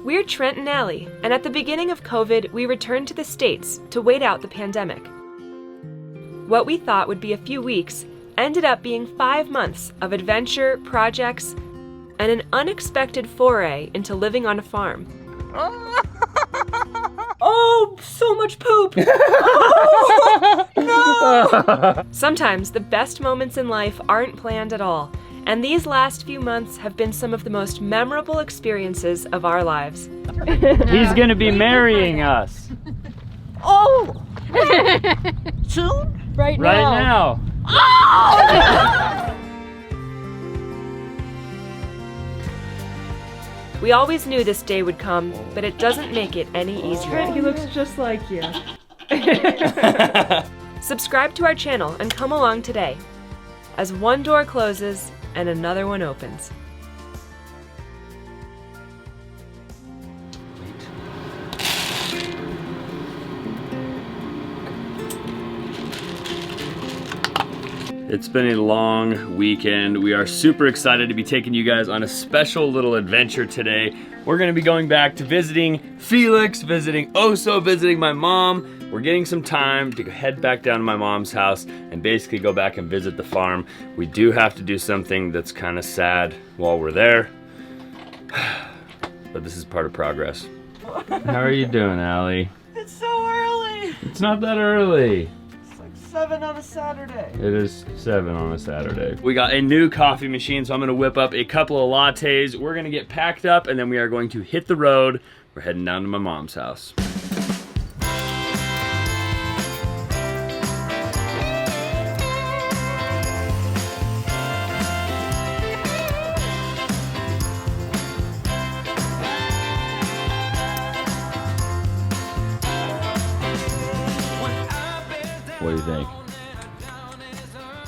We're Trent and Allie, and at the beginning of COVID, we returned to the States to wait out the pandemic. What we thought would be a few weeks ended up being 5 months of adventure, projects, and an unexpected foray into living on a farm. Oh, so much poop! Oh, no! Sometimes the best moments in life aren't planned at all, and these last few months have been some of the most memorable experiences of our lives. He's gonna be marrying us. Oh! Soon? Right now. Oh! We always knew this day would come, but it doesn't make it any easier. He looks just like you. Subscribe to our channel and come along today, as one door closes and another one opens. It's been a long weekend. We are super excited to be taking you guys on a special little adventure today. We're gonna be going back to visiting Felix, visiting Oso, visiting my mom. We're getting some time to head back down to my mom's house and basically go back and visit the farm. We do have to do something that's kind of sad while we're there, but this is part of progress. How are you doing, Allie? It's so early! It's not that early. 7 on a Saturday. It is 7 on a Saturday. We got a new coffee machine, so I'm gonna whip up a couple of lattes. We're gonna get packed up and then we are going to hit the road. We're heading down to my mom's house. What do you think?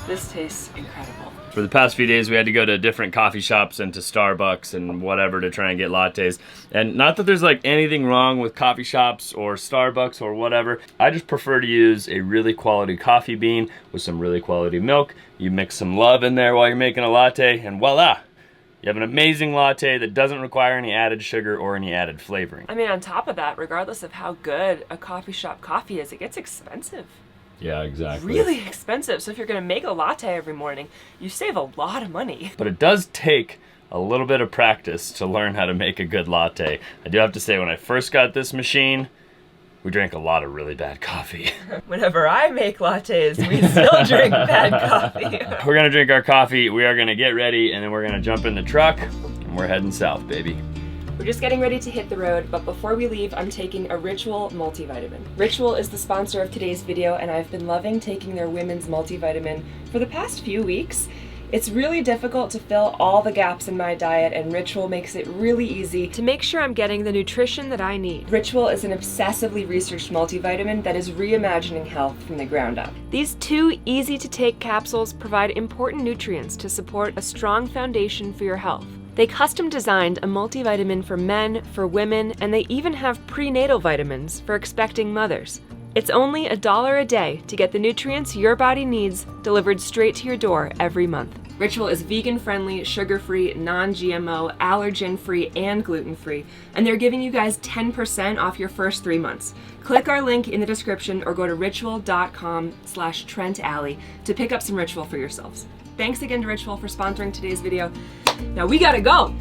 This tastes incredible. For the past few days, we had to go to different coffee shops and to Starbucks and whatever to try and get lattes. And not that there's like anything wrong with coffee shops or Starbucks or whatever. I just prefer to use a really quality coffee bean with some really quality milk. You mix some love in there while you're making a latte and voila! You have an amazing latte that doesn't require any added sugar or any added flavoring. I mean, on top of that, regardless of how good a coffee shop coffee is, it gets expensive. Yeah, exactly. Really expensive. So if you're gonna make a latte every morning, you save a lot of money. But it does take a little bit of practice to learn how to make a good latte. I do have to say, when I first got this machine, we drank a lot of really bad coffee. Whenever I make lattes, we still drink bad coffee. We're gonna drink our coffee, we are gonna get ready, and then we're gonna jump in the truck, and we're heading south, baby. We're just getting ready to hit the road, but before we leave, I'm taking a Ritual multivitamin. Ritual is the sponsor of today's video, and I've been loving taking their women's multivitamin for the past few weeks. It's really difficult to fill all the gaps in my diet, and Ritual makes it really easy to make sure I'm getting the nutrition that I need. Ritual is an obsessively researched multivitamin that is reimagining health from the ground up. These 2 easy-to-take capsules provide important nutrients to support a strong foundation for your health. They custom designed a multivitamin for men, for women, and they even have prenatal vitamins for expecting mothers. It's only $1 a day to get the nutrients your body needs delivered straight to your door every month. Ritual is vegan-friendly, sugar-free, non-GMO, allergen-free, and gluten-free, and they're giving you guys 10% off your first 3 months. Click our link in the description or go to ritual.com/Trent Allie to pick up some Ritual for yourselves. Thanks again to Ritual for sponsoring today's video. Now we gotta go!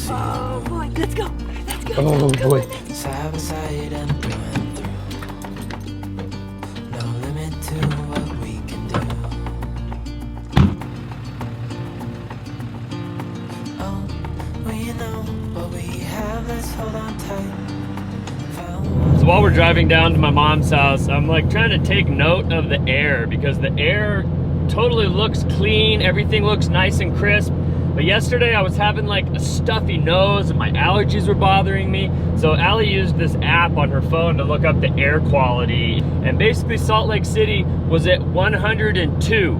Oh boy, let's go! Let's go! Oh boy. Side by side and through and through. No limit to what we can do. Oh, well, you know what we have, let's hold on tight. So while we're driving down to my mom's house, I'm like trying to take note of the air because the air totally looks clean, everything looks nice and crisp. But yesterday I was having like a stuffy nose and my allergies were bothering me. So Allie used this app on her phone to look up the air quality. And basically Salt Lake City was at 102,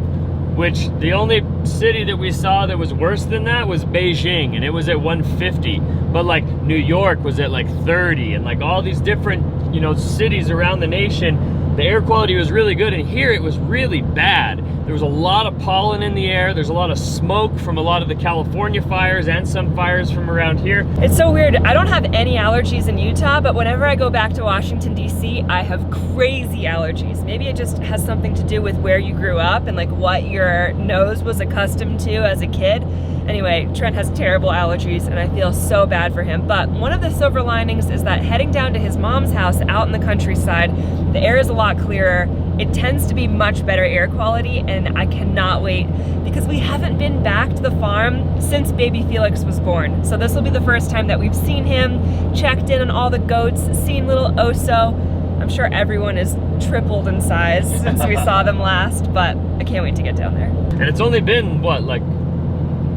which the only city that we saw that was worse than that was Beijing, and it was at 150. But like New York was at like 30, and like all these different, you know, cities around the nation, the air quality was really good, and here it was really bad. There was a lot of pollen in the air. There's a lot of smoke from a lot of the California fires and some fires from around here. It's so weird. I don't have any allergies in Utah, but whenever I go back to Washington, D.C., I have crazy allergies. Maybe it just has something to do with where you grew up and like what your nose was accustomed to as a kid. Anyway, Trent has terrible allergies and I feel so bad for him. But one of the silver linings is that heading down to his mom's house out in the countryside, the air is a lot clearer. It tends to be much better air quality and I cannot wait because we haven't been back to the farm since baby Felix was born. So this will be the first time that we've seen him, checked in on all the goats, seen little Oso. I'm sure everyone is tripled in size since we saw them last, but I can't wait to get down there. And it's only been, what, like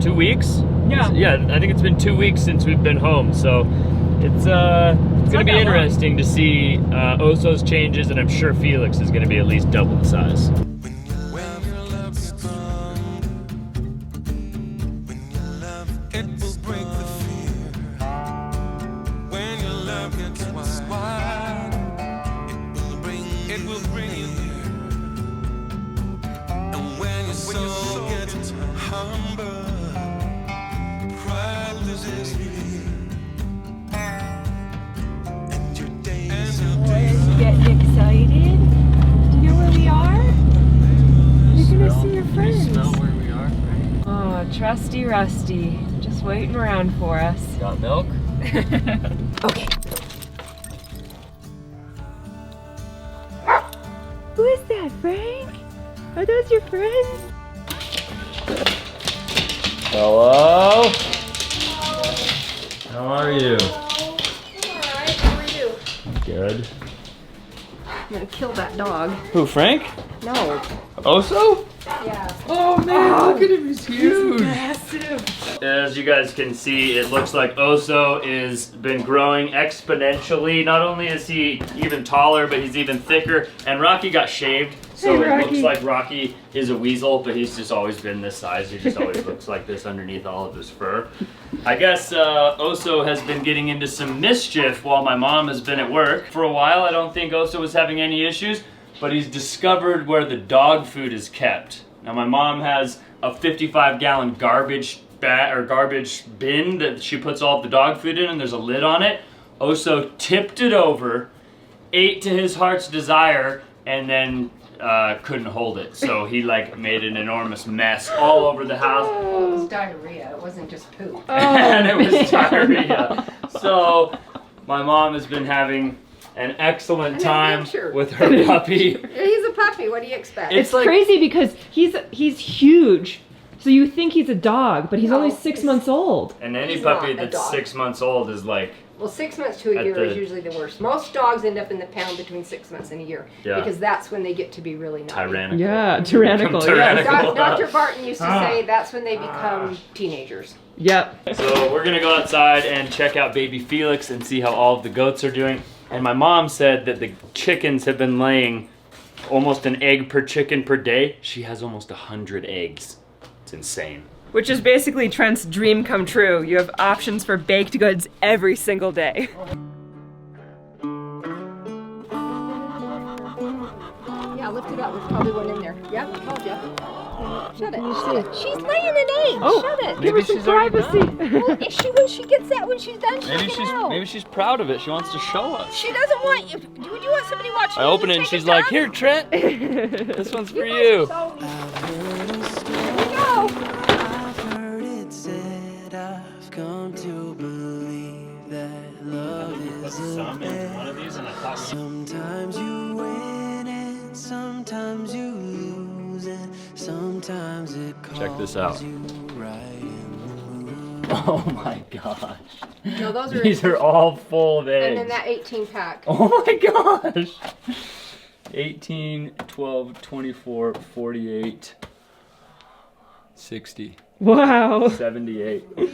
2 weeks? Yeah, I think it's been 2 weeks since we've been home, so it's gonna be interesting to see Oso's changes, and I'm sure Felix is gonna be at least double the size. Getting excited? Do you know where we are? You're gonna see your friends. Smell where we are, right? Oh, trusty Rusty, just waiting around for us. Got milk? Okay. Who is that, Frank? Are those your friends? Hello? How are you? Alright, how are you? Good. I'm gonna kill that dog. Who, Frank? No. Oso? Yeah. Oh man, look at him, he's huge. Massive. As you guys can see, it looks like Oso is been growing exponentially. Not only is he even taller, but he's even thicker. And Rocky got shaved, so Hey, it Rocky. looks like Rocky is a weasel, but he's just always been this size. He just always looks like this underneath all of his fur. I guess Oso has been getting into some mischief while my mom has been at work. For a while, I don't think Oso was having any issues, but he's discovered where the dog food is kept. Now my mom has a 55-gallon garbage bin that she puts all of the dog food in, and there's a lid on it. Oso tipped it over, ate to his heart's desire, and then couldn't hold it. So he like made an enormous mess all over the house. It was diarrhea, it wasn't just poop. And it was diarrhea. So my mom has been having an excellent time with her puppy. He's a puppy, what do you expect? It's like- crazy because he's huge. So you think he's a dog, but he's No, only 6 he's- months old. And any He's puppy not a that's dog. 6 months old is like, Well, 6 months to a At year the- is usually the worst. Most dogs end up in the pound between 6 months and a year. Yeah. Because that's when they get to be really naughty. tyrannical. Yeah, tyrannical. Become tyrannical. Dr. Barton used to say that's when they become teenagers. Yep. So we're gonna go outside and check out baby Felix and see how all of the goats are doing. And my mom said that the chickens have been laying almost an egg per chicken per day. She has almost 100 eggs. It's insane. Which is basically Trent's dream come true. You have options for baked goods every single day. Yeah, lift it up. There's probably one in there. Yeah, I told you. Shut it. Shut it. She's laying an egg. Oh, Shut it. Maybe she's already done. Well, if she gets that when she's done, Maybe she's proud of it. She wants to show us. She doesn't want you. Would you want somebody watching? I you open to it and take she's a like, dump? "Here, Trent. This one's for you." So, here we go. I've heard it said, I've come to believe that love is a bet. Sometimes you win and sometimes you lose and sometimes it Check this out. calls you right in the mood. Oh my gosh. No, those are. These are all full of eggs. And then that 18 pack. Oh my gosh. 18, 12, 24, 48, 60, Wow. 78, Well,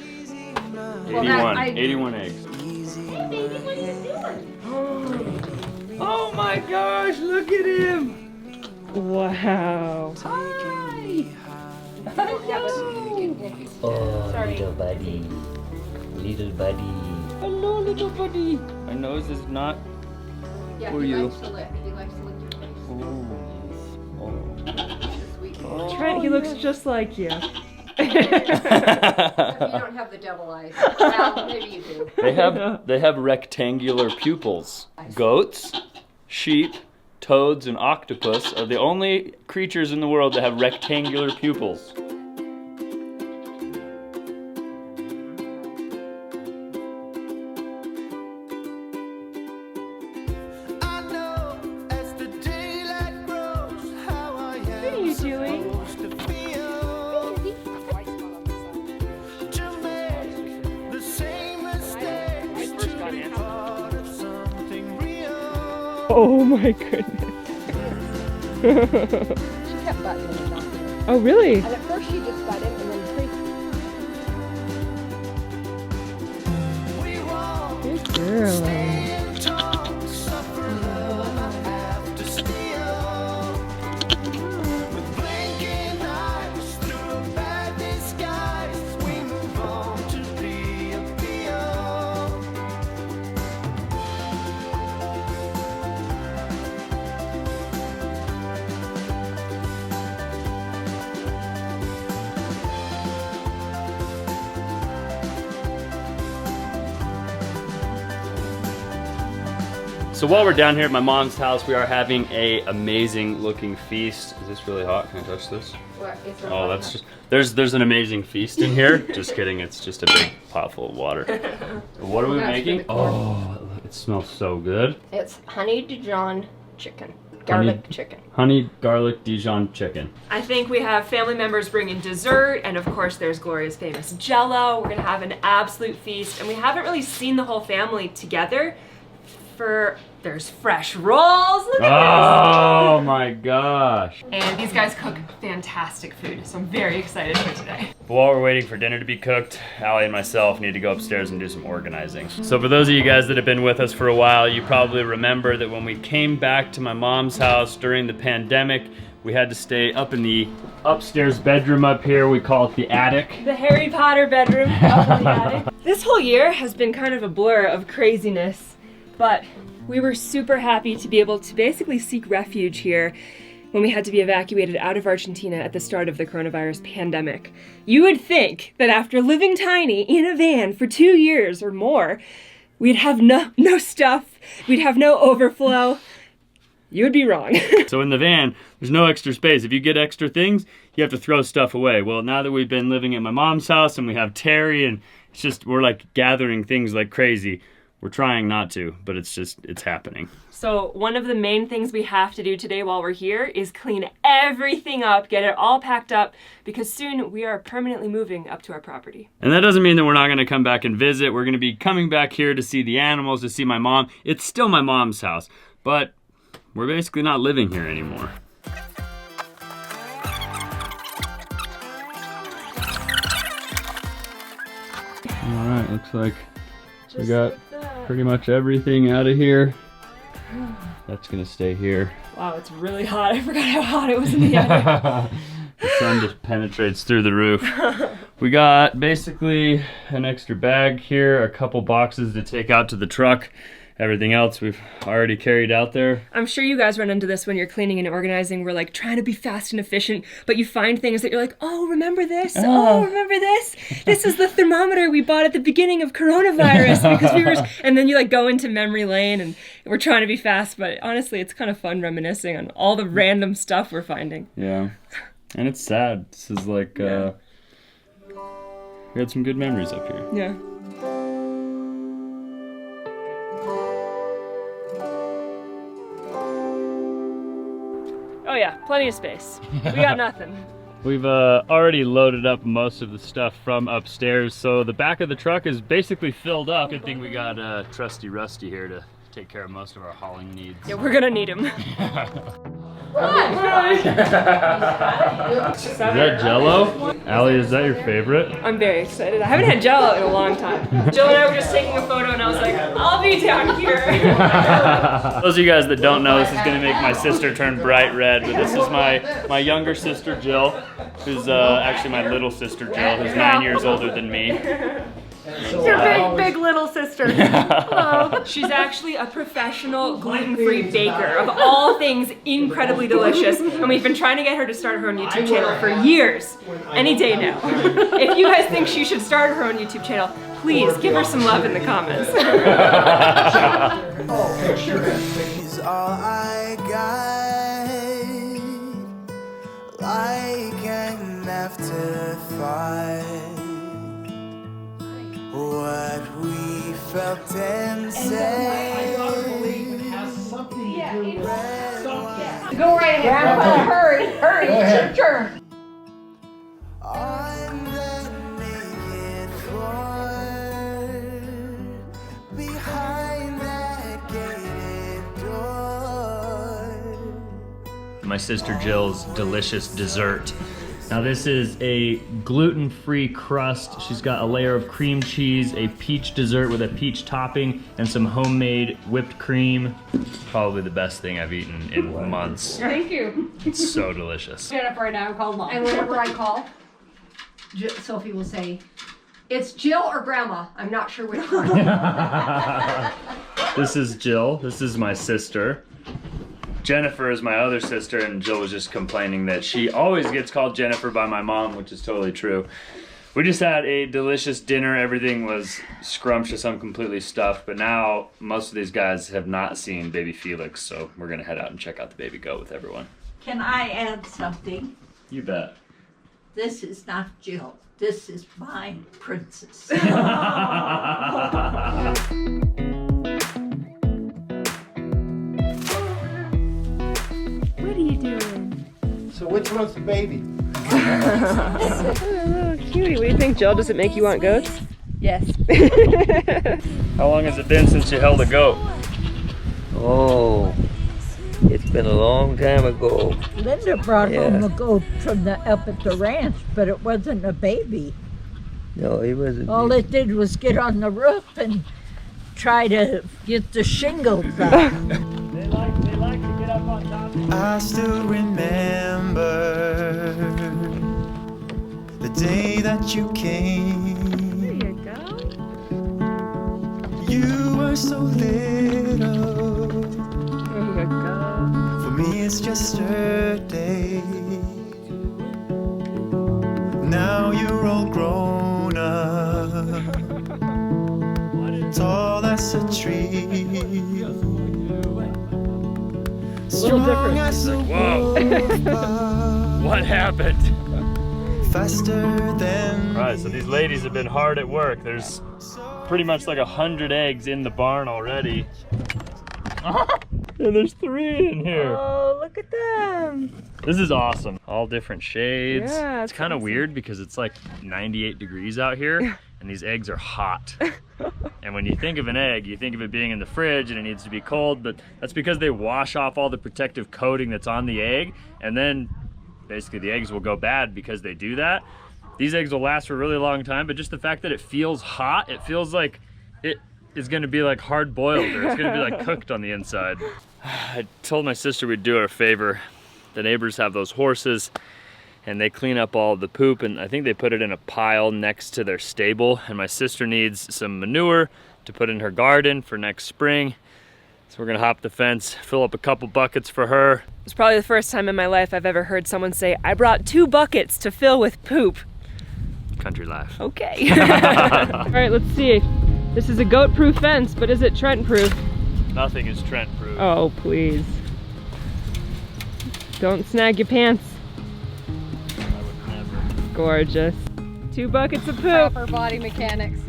81, I- 81 eggs. Hey, baby, what are you doing? Oh my gosh, look at him. Wow. Oh, Sorry. little buddy. Little buddy. Hello, little buddy. My nose is not. Yeah, For he you. likes to lick. He likes to lick your face. Oh. He's a sweet Trent, he looks just like you. You don't have the devil eyes. Well, maybe you do. They have rectangular pupils. Goats, sheep, toads, and octopus are the only creatures in the world that have rectangular pupils. I know as the daylight grows how I What are you doing? supposed to feel to make the same mistakes to be part of something real. Oh my goodness. She kept buttoning it up. Oh really? And at first she just butted and then We walk, Good girl. stand tall, suffer love I have to steal. With blinking eyes through a bad disguise, we move on to the appeal. So while we're down here at my mom's house, we are having a amazing looking feast. Is this really hot? Can I touch this? Oh, that's just, there's an amazing feast in here. Just kidding, it's just a big pot full of water. What are we That's making? really cool. Oh, it smells so good. It's honey Dijon chicken. Garlic chicken. Honey garlic Dijon chicken. I think we have family members bringing dessert, and of course there's Gloria's famous Jell-O. We're gonna have an absolute feast, and we haven't really seen the whole family together. There's fresh rolls. Look at Oh my gosh. this. And these guys cook fantastic food, so I'm very excited for today. But while we're waiting for dinner to be cooked, Allie and myself need to go upstairs and do some organizing. So for those of you guys that have been with us for a while, you probably remember that when we came back to my mom's house during the pandemic, we had to stay up in the upstairs bedroom up here. We call it the attic. The Harry Potter bedroom up in the attic. This whole year has been kind of a blur of craziness, but we were super happy to be able to basically seek refuge here when we had to be evacuated out of Argentina at the start of the coronavirus pandemic. You would think that after living tiny in a van for 2 years or more, we'd have no stuff, we'd have no overflow. You would be wrong. So in the van, there's no extra space. If you get extra things, you have to throw stuff away. Well, now that we've been living at my mom's house and we have Terry, and it's just, we're like gathering things like crazy. We're trying not to, but it's happening. So one of the main things we have to do today while we're here is clean everything up, get it all packed up, because soon we are permanently moving up to our property. And that doesn't mean that we're not gonna come back and visit. We're gonna be coming back here to see the animals, to see my mom. It's still my mom's house, but we're basically not living here anymore. All right, looks like we got pretty much everything out of here. That's gonna stay here. Wow, it's really hot. I forgot how hot it was in the attic. The sun just penetrates through the roof. We got basically an extra bag here, a couple boxes to take out to the truck. Everything else we've already carried out there. I'm sure you guys run into this when you're cleaning and organizing. We're like trying to be fast and efficient, but you find things that you're like, oh, remember this? Oh, remember this? This is the thermometer we bought at the beginning of coronavirus because we were, and then you like go into memory lane and we're trying to be fast, but honestly, it's kind of fun reminiscing on all the random stuff we're finding. Yeah, and it's sad. This is like, we had some good memories up here. Yeah. Oh yeah, plenty of space. We got nothing. We've already loaded up most of the stuff from upstairs, so the back of the truck is basically filled up. Good thing we got trusty Rusty here to take care of most of our hauling needs. Yeah, we're gonna need him. Is that Jell-O? Allie, is that your favorite? I'm very excited. I haven't had Jell-O in a long time. Jill and I were just taking a photo and I was like, I'll be down here. Those of you guys that don't know, this is gonna make my sister turn bright red, but this is my younger sister, Jill, who's actually my little sister, Jill, who's 9 years older than me. Your big little sister. Hello. She's actually a professional gluten-free baker of all things incredibly delicious, and we've been trying to get her to start her own YouTube channel for years. Any day now. If you guys think she should start her own YouTube channel, please give her some love in the comments. Is all I got, like an afterthought. What we felt and said. Go right ahead. Grandpa, hurry, it's your turn. On the naked floor, behind that gated door. My sister Jill's delicious dessert. Now this is a gluten-free crust. She's got a layer of cream cheese, a peach dessert with a peach topping, and some homemade whipped cream. Probably the best thing I've eaten in months. Thank you. It's so delicious. Jennifer and I call Mom. And whenever I call, Sophie will say, it's Jill or Grandma. I'm not sure which one. This is Jill. This is my sister. Jennifer is my other sister, and Jill was just complaining that she always gets called Jennifer by my mom, which is totally true. We just had a delicious dinner. Everything was scrumptious. I'm completely stuffed, but now most of these guys have not seen baby Felix, so we're gonna head out and check out the baby goat with everyone. Can I add something? You bet. This is not Jill. This is my princess. What are you doing? So which one's the baby? Oh, cutie. What do you think, Jill? Does it make you want goats? Yes. How long has it been since you held a goat? Oh, it's been a long time ago. Linda brought Yeah. home a goat from up at the ranch, but it wasn't a baby. No, he wasn't. All it did was get on the roof and try to get the shingles out. They like to get up on top. I still remember the day that you came. There you go. You were so little. There you go. For me, it's just a day. Now you're all grown up, tall as a tree. Strong as a wolf. What happened? Faster than. All right, so these ladies have been hard at work. There's pretty much like 100 eggs in the barn already. And there's 3 in here. Oh, look at them. This is awesome. All different shades. Yeah, it's kind of awesome. weird because it's like 98 degrees out here and these eggs are hot. And when you think of an egg, you think of it being in the fridge and it needs to be cold, but that's because they wash off all the protective coating that's on the egg, and then basically the eggs will go bad because they do that. These eggs will last for a really long time, but just the fact that it feels hot, it feels like it is gonna be like hard boiled, or it's gonna be like cooked on the inside. I told my sister we'd do her a favor. The neighbors have those horses and they clean up all the poop, and I think they put it in a pile next to their stable, and my sister needs some manure to put in her garden for next spring. So we're gonna hop the fence, fill up a couple buckets for her. It's probably the first time in my life I've ever heard someone say, I brought 2 buckets to fill with poop. Country life. Okay. All right, let's see. This is a goat-proof fence, but is it Trent-proof? Nothing is Trent-proof. Oh, please. Don't snag your pants. I would never. Gorgeous. 2 buckets of poop. Proper body mechanics.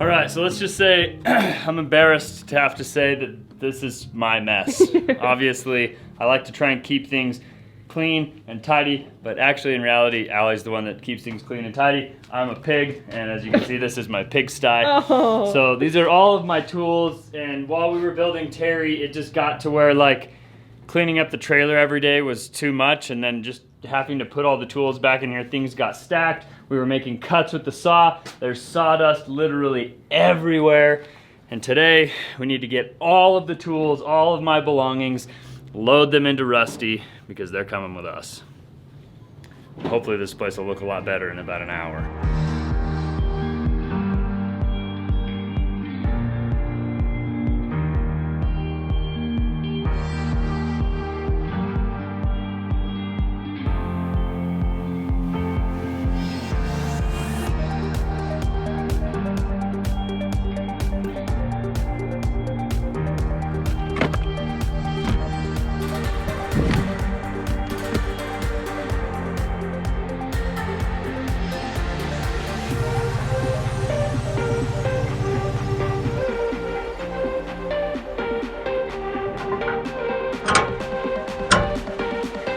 All right, so let's just say I'm embarrassed to have to say that this is my mess. Obviously, I like to try and keep things clean and tidy, but actually in reality, Allie's the one that keeps things clean and tidy. I'm a pig, and as you can see, this is my pigsty. Oh. So these are all of my tools, and while we were building Terry, it just got to where like cleaning up the trailer every day was too much, and then just having to put all the tools back in here, things got stacked. We were making cuts with the saw. There's sawdust literally everywhere. And today, we need to get all of the tools, all of my belongings, load them into Rusty, because they're coming with us. Hopefully this place will look a lot better in about an hour.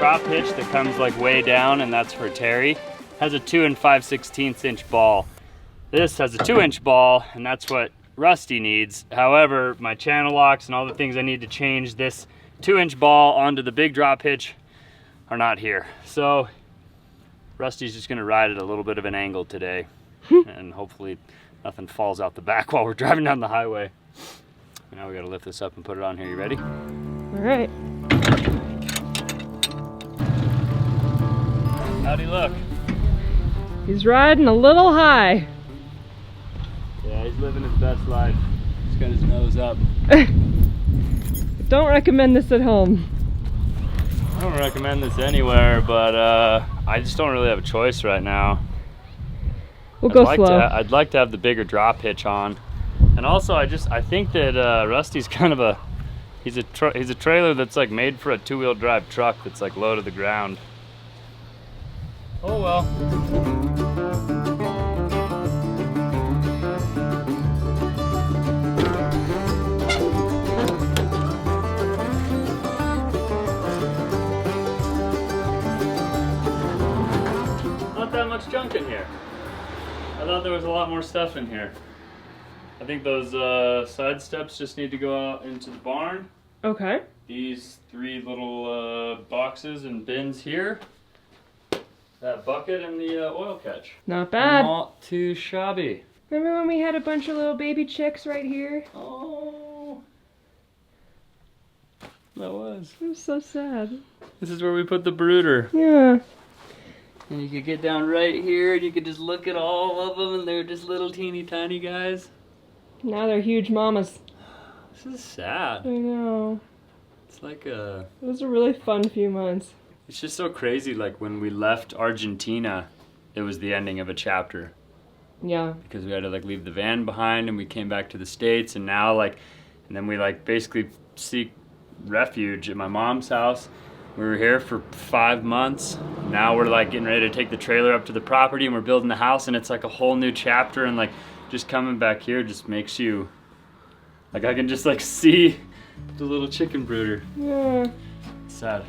drop hitch that comes like way down, and that's for Terry, has a 2 5/16 inch ball. This has a 2-inch ball, and that's what Rusty needs. However, my channel locks and all the things I need to change this 2-inch ball onto the big drop hitch are not here. So Rusty's just gonna ride at a little bit of an angle today, and hopefully nothing falls out the back while we're driving down the highway. Now we gotta lift this up and put it on here. You ready? All right. How'd he look? He's riding a little high. Yeah, he's living his best life. He's got his nose up. Don't recommend this at home. I don't recommend this anywhere, but I just don't really have a choice right now. We'll go slow. I'd like to have the bigger drop hitch on, and also I think that Rusty's kind of a he's a trailer that's like made for a 2-wheel drive truck that's like low to the ground. Oh well. That much junk in here. I thought there was a lot more stuff in here. I think those side steps just need to go out into the barn. Okay. These 3 little boxes and bins here. That bucket and the oil catch. Not bad. Not too shabby. Remember when we had a bunch of little baby chicks right here? Oh. That was. It was so sad. This is where we put the brooder. Yeah. And you could get down right here and you could just look at all of them, and they're just little teeny tiny guys. Now they're huge mamas. This is sad. I know. It's like a... It was a really fun few months. It's just so crazy, like when we left Argentina, it was the ending of a chapter. Yeah. Because we had to like leave the van behind, and we came back to the States, and now like, and then we like basically seek refuge at my mom's house. We were here for 5 months. Now we're like getting ready to take the trailer up to the property, and we're building the house, and it's like a whole new chapter, and like just coming back here just makes you, like I can just like see the little chicken brooder. Yeah. It's sad.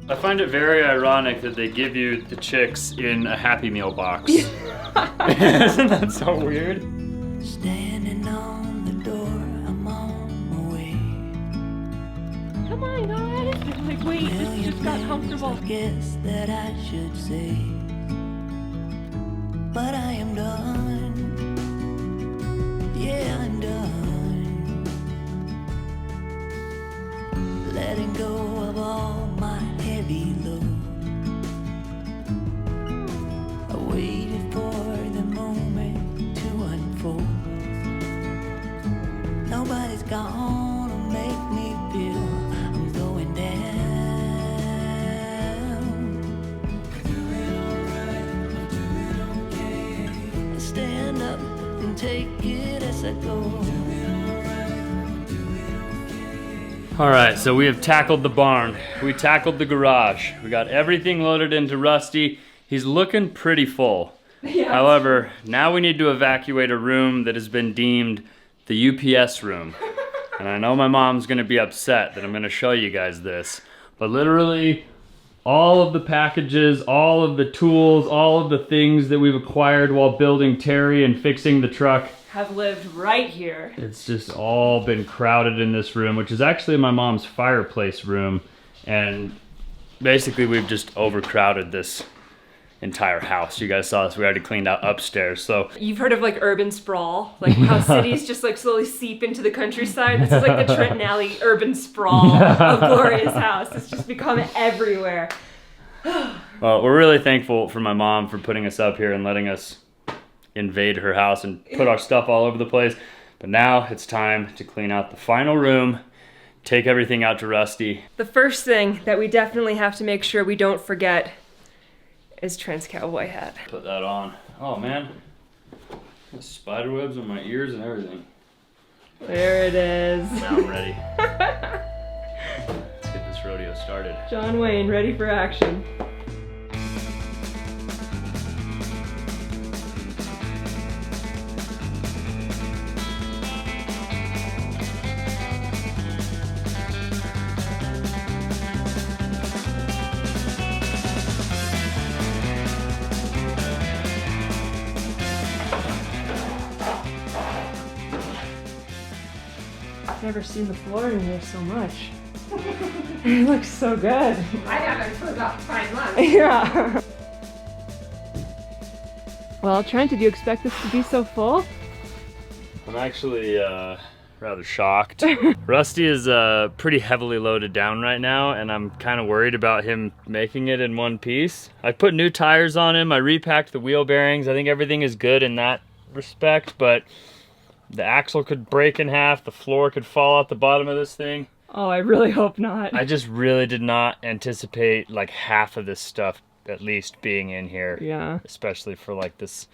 I find it very ironic that they give you the chicks in a Happy Meal box. Isn't that so weird? Standing on the door, I'm on my way. Come on, guys. Like, wait, this just got comfortable. I guess that I should say, but I am done. Yeah, I'm done. Letting go of all my heavy load. I waited for the moment to unfold. Nobody's gonna make me feel I'm going down. I stand up and take it as I go. All right, so we have tackled the barn. We tackled the garage. We got everything loaded into Rusty. He's looking pretty full. Yeah. However, now we need to evacuate a room that has been deemed the UPS room. And I know my mom's gonna be upset that I'm gonna show you guys this, but literally all of the packages, all of the tools, all of the things that we've acquired while building Terry and fixing the truck Have lived right here. it's just all been crowded in this room, which is actually my mom's fireplace room. And basically we've just overcrowded this entire house. You guys saw this, we already cleaned out upstairs, so. You've heard of like urban sprawl, like how cities just like slowly seep into the countryside. This is like the Trent and Allie urban sprawl of Gloria's house. It's just become everywhere. Well, we're really thankful for my mom for putting us up here and letting us invade her house and put our stuff all over the place. But now it's time to clean out the final room, take everything out to Rusty. The first thing that we definitely have to make sure we don't forget is Trent's cowboy hat. Put that on. Oh man, there's spider webs on my ears and everything. There it is. Now I'm ready. Let's get this rodeo started. John Wayne, ready for action. I've never seen the floor in here so much. It looks so good. I haven't for about 5 months. Yeah. Well, Trent, did you expect this to be so full? I'm actually rather shocked. Rusty is pretty heavily loaded down right now, and I'm kind of worried about him making it in one piece. I put new tires on him, I repacked the wheel bearings. I think everything is good in that respect, but the axle could break in half, the floor could fall out the bottom of this thing. Oh, I really hope not. I just really did not anticipate like half of this stuff at least being in here. Yeah. Especially for like this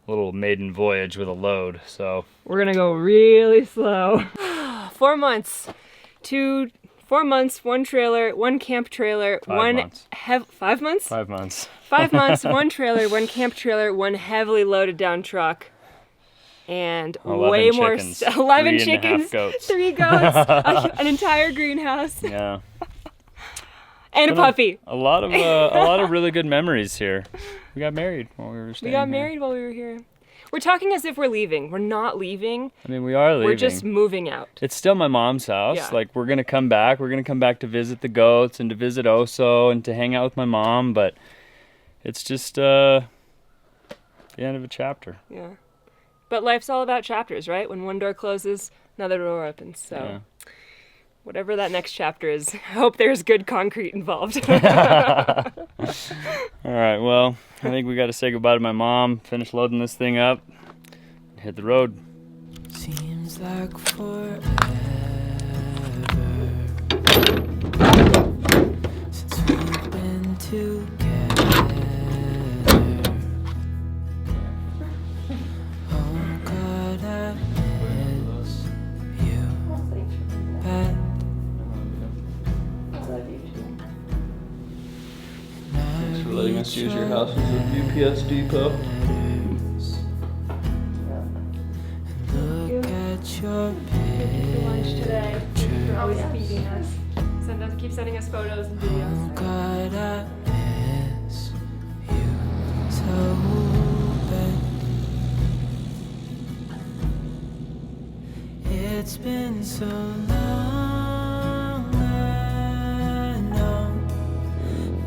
little maiden voyage with a load, so. We're gonna go really slow. 4 months. 4 months, 1 trailer, 1 camp trailer, 5 months. 5 months? 5 months. 5 months, 1 trailer, 1 camp trailer, 1 heavily loaded down truck. And 11 way more chickens, 11 3.5 chickens, goats. 3 goats, an entire greenhouse. Yeah. And a puppy. A lot of really good memories here. We got married while we were staying We got here. married while we were here. We're talking as if we're leaving. We're not leaving. I mean, we are leaving. We're just moving out. It's still my mom's house. Yeah. Like, we're gonna come back. We're gonna come back to visit the goats and to visit Oso and to hang out with my mom, but it's just the end of a chapter. Yeah. But life's all about chapters, right? When one door closes, another door opens. So Yeah. whatever that next chapter is, I hope there's good concrete involved. All right, well, I think we got to say goodbye to my mom, finish loading this thing up, and hit the road. Seems like forever since we've been together. Oh God, I miss you bad. Thanks for letting us use your house as a UPS depot. Look at your lunch today. You're always picture. feeding us. Keep sending us photos and Oh videos. God, I miss you so bad. It's been so long, I know,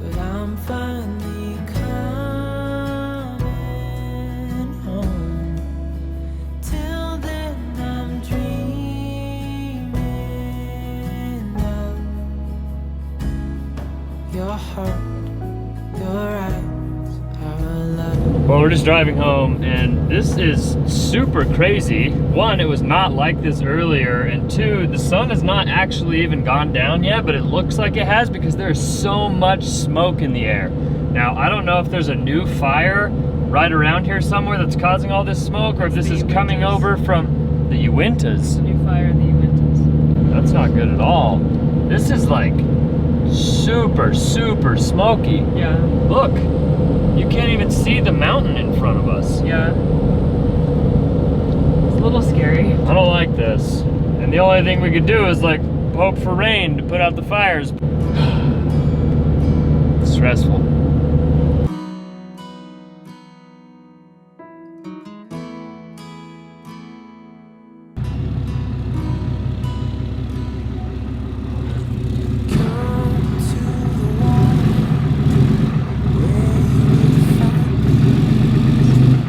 but I'm finally coming home. Till then, I'm dreaming of your heart, your eyes are alive. Well, we're just driving home, and this is super crazy. 1, it was not like this earlier, and 2, the sun has not actually even gone down yet, but it looks like it has because there's so much smoke in the air. Now, I don't know if there's a new fire right around here somewhere that's causing all this smoke, or if this is coming over from the Uintas. New fire in the Uintas. That's not good at all. This is like super, super smoky. Yeah. Look, you can't even see the mountain in front of us. Yeah. It's a little scary. I don't like this. And the only thing we could do is like hope for rain to put out the fires. It's stressful.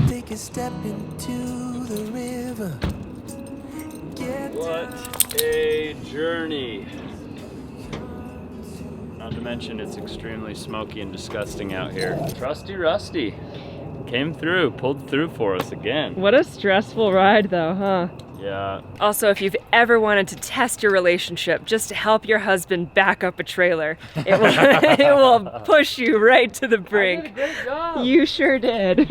Take a step into the river. What a journey. Not to mention it's extremely smoky and disgusting out here. Trusty Rusty came through, pulled through for us again. What a stressful ride though, huh? Yeah. Also, if you've ever wanted to test your relationship just to help your husband back up a trailer, it will, it will push you right to the brink. I did a great job. You sure did.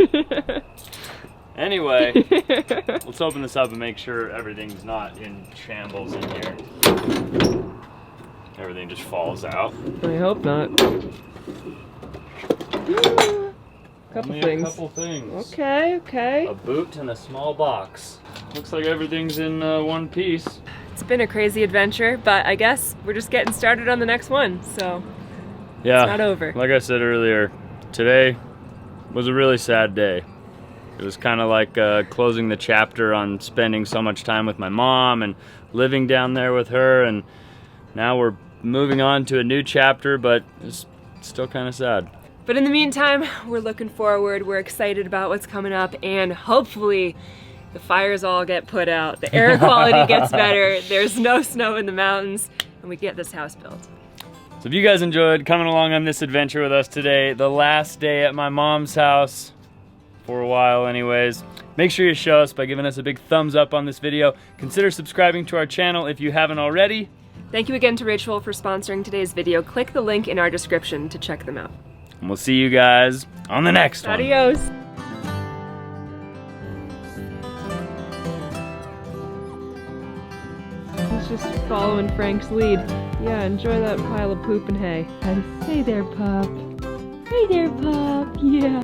Anyway, let's open this up and make sure everything's not in shambles in here. Everything just falls out. I hope not. Only things. a couple things. Okay, okay. A boot and a small box. Looks like everything's in one piece. It's been a crazy adventure, but I guess we're just getting started on the next one, so Yeah, it's not over. Like I said earlier, today was a really sad day. It was kind of like closing the chapter on spending so much time with my mom and living down there with her, and now we're moving on to a new chapter, but it's still kind of sad. But in the meantime, we're looking forward, we're excited about what's coming up, and hopefully the fires all get put out, the air quality gets better, there's no snow in the mountains, and we get this house built. So if you guys enjoyed coming along on this adventure with us today, the last day at my mom's house, for a while anyways, make sure you show us by giving us a big thumbs up on this video. Consider subscribing to our channel if you haven't already. Thank you again to Rachel for sponsoring today's video. Click the link in our description to check them out. And we'll see you guys on the next one. Adios. He's just following Frank's lead. Yeah, enjoy that pile of poop and hay. And hey there, pup. Hey there, pup. Yeah.